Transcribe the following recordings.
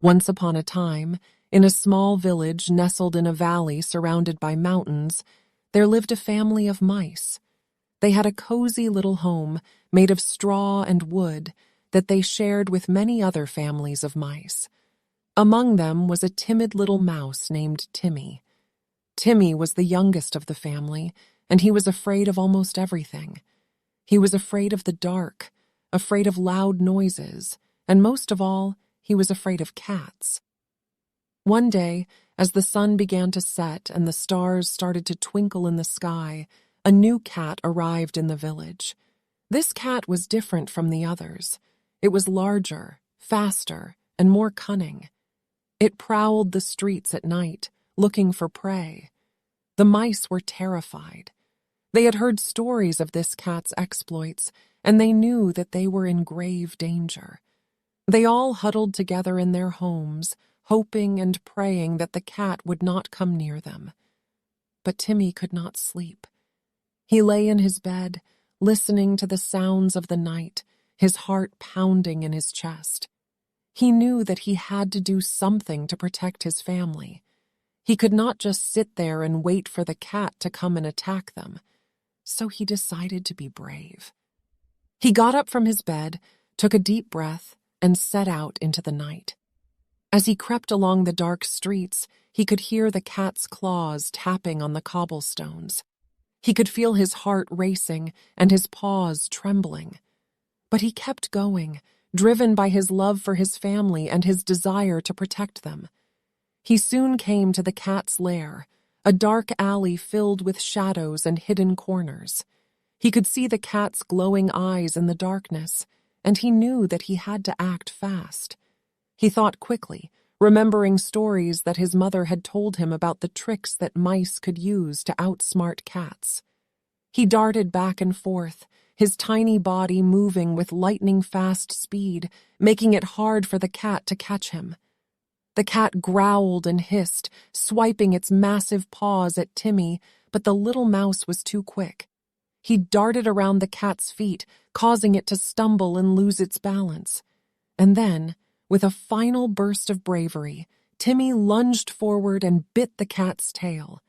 Once upon a time, in a small village nestled in a valley surrounded by mountains, there lived a family of mice. They had a cozy little home made of straw and wood that they shared with many other families of mice. Among them was a timid little mouse named Timmy. Timmy was the youngest of the family, and he was afraid of almost everything. He was afraid of the dark, afraid of loud noises, and most of all, he was afraid of cats. One day, as the sun began to set and the stars started to twinkle in the sky, a new cat arrived in the village. This cat was different from the others. It was larger, faster, and more cunning. It prowled the streets at night, looking for prey. The mice were terrified. They had heard stories of this cat's exploits, and they knew that they were in grave danger. They all huddled together in their homes, hoping and praying that the cat would not come near them. But Timmy could not sleep. He lay in his bed, listening to the sounds of the night, his heart pounding in his chest. He knew that he had to do something to protect his family. He could not just sit there and wait for the cat to come and attack them. So he decided to be brave. He got up from his bed, took a deep breath, and set out into the night. As he crept along the dark streets, he could hear the cat's claws tapping on the cobblestones. He could feel his heart racing and his paws trembling. But he kept going, driven by his love for his family and his desire to protect them. He soon came to the cat's lair, a dark alley filled with shadows and hidden corners. He could see the cat's glowing eyes in the darkness, and he knew that he had to act fast. He thought quickly, remembering stories that his mother had told him about the tricks that mice could use to outsmart cats. He darted back and forth, his tiny body moving with lightning-fast speed, making it hard for the cat to catch him. The cat growled and hissed, swiping its massive paws at Timmy, but the little mouse was too quick. He darted around the cat's feet, causing it to stumble and lose its balance. And then, with a final burst of bravery, Timmy lunged forward and bit the cat's tail.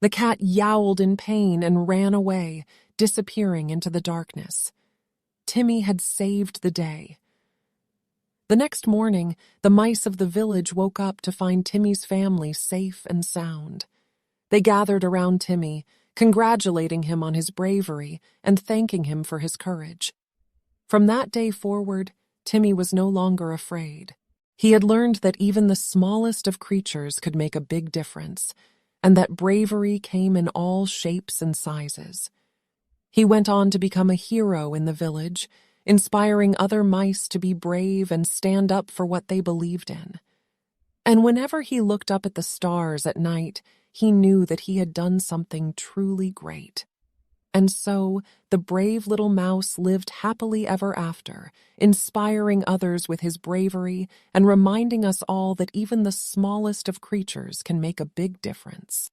The cat yowled in pain and ran away, disappearing into the darkness. Timmy had saved the day. The next morning, the mice of the village woke up to find Timmy's family safe and sound. They gathered around Timmy, congratulating him on his bravery and thanking him for his courage. From that day forward, Timmy was no longer afraid. He had learned that even the smallest of creatures could make a big difference, and that bravery came in all shapes and sizes. He went on to become a hero in the village, inspiring other mice to be brave and stand up for what they believed in. And whenever he looked up at the stars at night, he knew that he had done something truly great. And so, the brave little mouse lived happily ever after, inspiring others with his bravery and reminding us all that even the smallest of creatures can make a big difference.